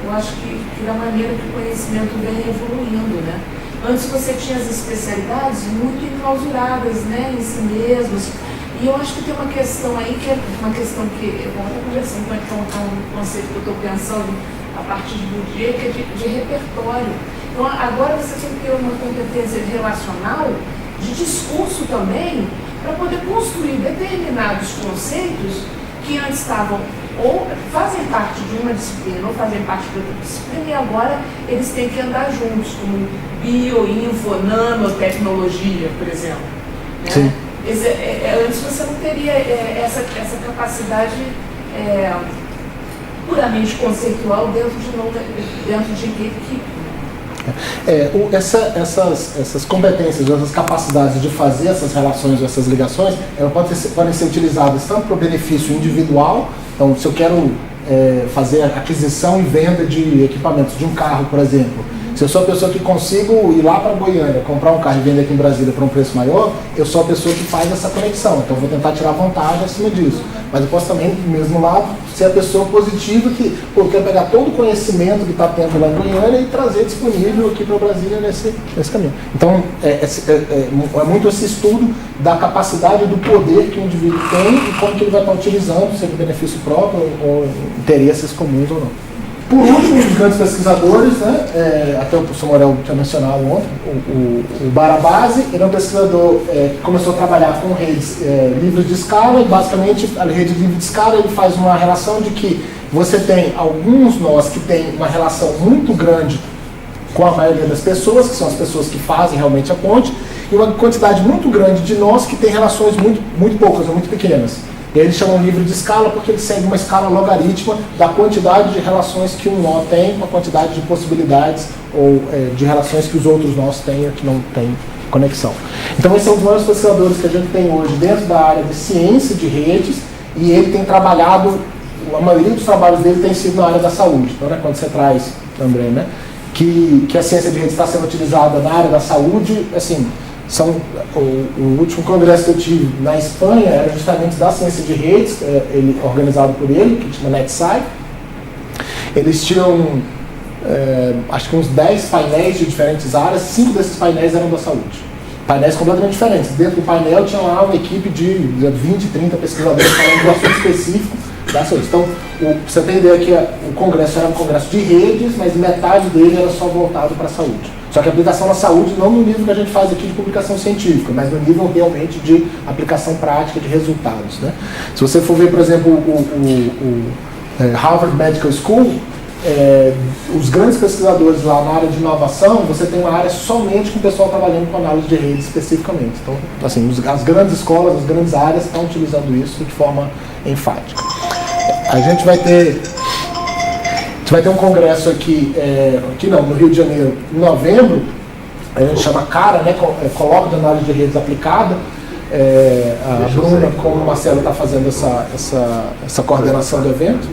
eu acho que da maneira que o conhecimento vem evoluindo, né? Antes você tinha as especialidades muito enclausuradas, né, em si mesmas. E eu acho que tem uma questão aí, que é uma questão que eu vou estar conversando, que é um conceito que eu estou pensando a partir de Bourdieu, que é de repertório. Então agora você tem que ter uma competência relacional, de discurso também, para poder construir determinados conceitos que antes estavam ou fazem parte de uma disciplina ou fazem parte de outra disciplina, e agora eles têm que andar juntos, como info, nanotecnologia, por exemplo. Né? Sim. Antes você não teria essa capacidade puramente conceitual dentro de gatekeeping. Essas competências, essas capacidades de fazer essas relações, essas ligações, elas podem ser utilizadas tanto para o benefício individual. Então, se eu quero fazer aquisição e venda de equipamentos de um carro, por exemplo, Se eu sou a pessoa que consigo ir lá para Goiânia, comprar um carro e vender aqui em Brasília por um preço maior, eu sou a pessoa que faz essa conexão. Então eu vou tentar tirar vantagem acima disso. Mas eu posso também, do mesmo lado, ser a pessoa positiva que, pô, eu quero pegar todo o conhecimento que está tendo lá em Goiânia e trazer disponível aqui para Brasília nesse caminho. Então é muito esse estudo da capacidade do poder que o indivíduo tem e como que ele vai estar utilizando, seja benefício próprio ou interesses comuns ou não. Por último, um dos grandes pesquisadores, né, até o professor Morel tinha mencionado ontem, o Barabasi, ele é um pesquisador que começou a trabalhar com redes livres de escala, e basicamente a rede livre de escala ele faz uma relação de que você tem alguns nós que tem uma relação muito grande com a maioria das pessoas, que são as pessoas que fazem realmente a ponte, e uma quantidade muito grande de nós que tem relações muito poucas ou muito pequenas. E aí eles chamam livre de escala porque ele segue uma escala logarítmica da quantidade de relações que um nó tem com a quantidade de possibilidades ou de relações que os outros nós têm que não têm conexão. Então esse é um dos maiores pesquisadores que a gente tem hoje dentro da área de ciência de redes, e ele tem trabalhado, a maioria dos trabalhos dele tem sido na área da saúde. Então, né, quando você traz, André, né, que a ciência de redes está sendo utilizada na área da saúde, assim, o último congresso que eu tive na Espanha era justamente da ciência de redes, organizado por ele, que chama NetSci. Eles tinham, acho que uns 10 painéis de diferentes áreas, 5 desses painéis eram da saúde. Painéis completamente diferentes. Dentro do painel tinha lá uma equipe de 20, 30 pesquisadores falando do assunto específico da saúde. Então, pra você ter ideia que o congresso era um congresso de redes, mas metade dele era só voltado para a saúde. Só que a aplicação na saúde não no nível que a gente faz aqui de publicação científica, mas no nível realmente de aplicação prática de resultados, né? Se você for ver, por exemplo, o Harvard Medical School, os grandes pesquisadores lá na área de inovação, você tem uma área somente com o pessoal trabalhando com análise de redes especificamente. Então, assim, as grandes escolas, as grandes áreas estão utilizando isso de forma enfática. A gente vai ter um congresso aqui no Rio de Janeiro, em novembro, a gente chama CARA, né, Colóquio de Análise de Redes Aplicada. A Bruna, como o Marcelo está fazendo essa coordenação do evento.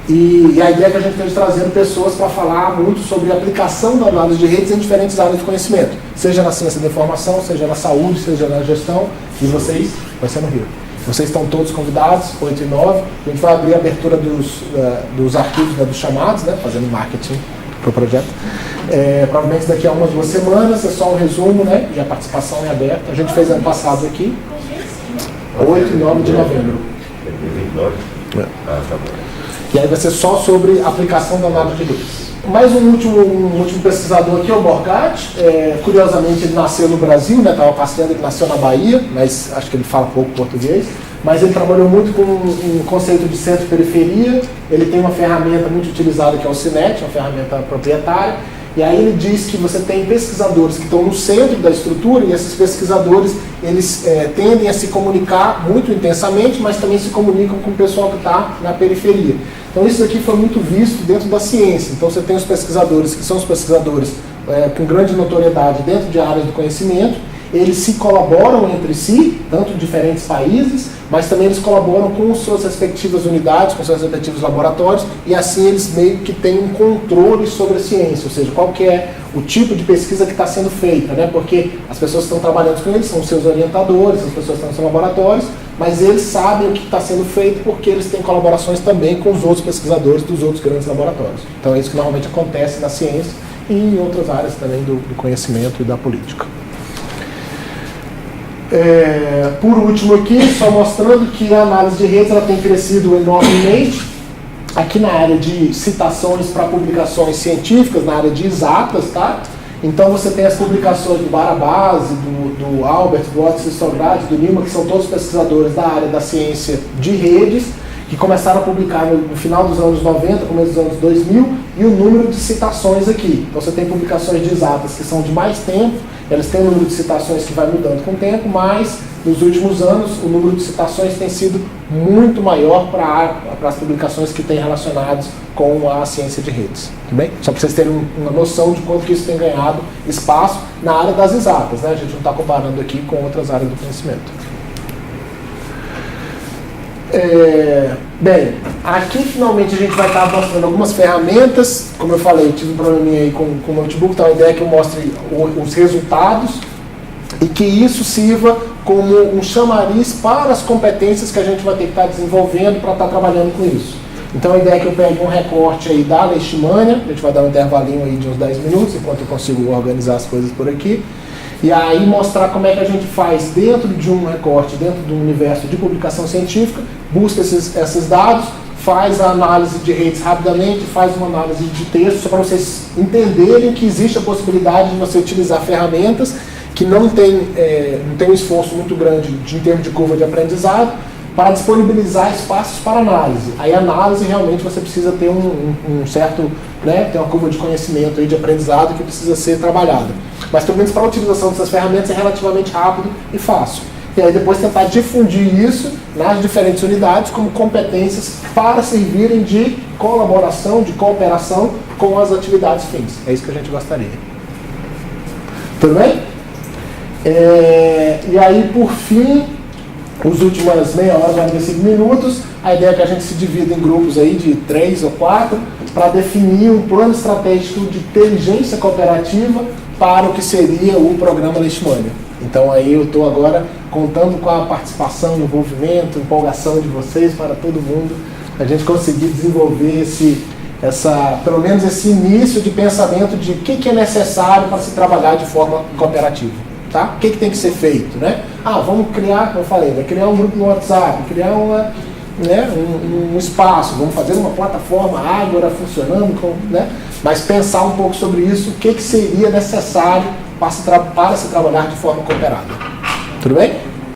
E a ideia é que a gente esteja trazendo pessoas para falar muito sobre a aplicação da análise de redes em diferentes áreas de conhecimento, seja na ciência da informação, seja na saúde, seja na gestão, e vocês, vai ser no Rio. Vocês estão todos convidados, 8 e 9. A gente vai abrir a abertura dos arquivos, né, dos chamados, né, fazendo marketing para o projeto. Provavelmente daqui a umas 2 semanas, é só um resumo, né, e a participação é aberta. A gente fez ano passado aqui, 8 e 9 de novembro. E aí vai ser só sobre a aplicação da análise de redes. Mais um último pesquisador aqui é o Borgatti. Curiosamente ele nasceu no Brasil, né? Estava passeando, ele nasceu na Bahia, mas acho que ele fala pouco português. Mas ele trabalhou muito com um conceito de centro-periferia. Ele tem uma ferramenta muito utilizada que é o CINET, uma ferramenta proprietária. E aí ele diz que você tem pesquisadores que estão no centro da estrutura, e esses pesquisadores eles tendem a se comunicar muito intensamente, mas também se comunicam com o pessoal que está na periferia. Então isso aqui foi muito visto dentro da ciência. Então você tem os pesquisadores que são os pesquisadores com grande notoriedade dentro de áreas do conhecimento, eles se colaboram entre si, tanto em diferentes países, mas também eles colaboram com suas respectivas unidades, com seus respectivos laboratórios, e assim eles meio que têm um controle sobre a ciência, ou seja, qual que é o tipo de pesquisa que está sendo feita, né? Porque as pessoas que estão trabalhando com eles são seus orientadores, as pessoas que estão nos seus laboratórios, mas eles sabem o que está sendo feito porque eles têm colaborações também com os outros pesquisadores dos outros grandes laboratórios. Então é isso que normalmente acontece na ciência e em outras áreas também do conhecimento e da política. Por último aqui, só mostrando que a análise de redes ela tem crescido enormemente aqui na área de citações para publicações científicas, na área de exatas, tá? Então você tem as publicações do Barabasi, do Albert, do Otis Sograd, do Nilma, que são todos pesquisadores da área da ciência de redes, que começaram a publicar no final dos anos 90, começo dos anos 2000, e o número de citações aqui. Então você tem publicações de exatas que são de mais tempo, elas têm um número de citações que vai mudando com o tempo, mas nos últimos anos o número de citações tem sido muito maior para as publicações que têm relacionadas com a ciência de redes. Tudo bem? Só para vocês terem uma noção de quanto que isso tem ganhado espaço na área das exatas, né? A gente não está comparando aqui com outras áreas do conhecimento. Bem, aqui finalmente a gente vai estar mostrando algumas ferramentas. Como eu falei, eu tive um probleminha aí com o notebook, então a ideia é que eu mostre os resultados e que isso sirva como um chamariz para as competências que a gente vai ter que estar desenvolvendo para estar trabalhando com isso. Então a ideia é que eu pegue um recorte aí da Leishmania, a gente vai dar um intervalinho aí de uns 10 minutos, enquanto eu consigo organizar as coisas por aqui, e aí mostrar como é que a gente faz dentro de um recorte, dentro do universo de publicação científica, busca esses dados, faz a análise de redes rapidamente, faz uma análise de texto, só para vocês entenderem que existe a possibilidade de você utilizar ferramentas que não tem um esforço muito grande em termos de curva de aprendizado, para disponibilizar espaços para análise. Aí a análise realmente você precisa ter um certo, né, tem uma curva de conhecimento aí, de aprendizado que precisa ser trabalhada. Mas pelo menos para a utilização dessas ferramentas é relativamente rápido e fácil. E aí depois tentar difundir isso nas diferentes unidades como competências para servirem de colaboração, de cooperação com as atividades fins. É isso que a gente gostaria. Tudo bem? E aí, por fim, as últimas meia hora, 45 minutos, a ideia é que a gente se divida em grupos aí de 3 ou 4 para definir um plano estratégico de inteligência cooperativa para o que seria o programa Leishmania. Então aí eu estou agora contando com a participação, envolvimento, empolgação de vocês para todo mundo, a gente conseguir desenvolver pelo menos esse início de pensamento de o que é necessário para se trabalhar de forma cooperativa. Tá? O que tem que ser feito, né? Vamos criar, como eu falei, vai criar um grupo no WhatsApp, criar um espaço, vamos fazer uma plataforma Ágora funcionando, né? Mas pensar um pouco sobre isso, o que seria necessário para se trabalhar de forma cooperada. Tudo bem?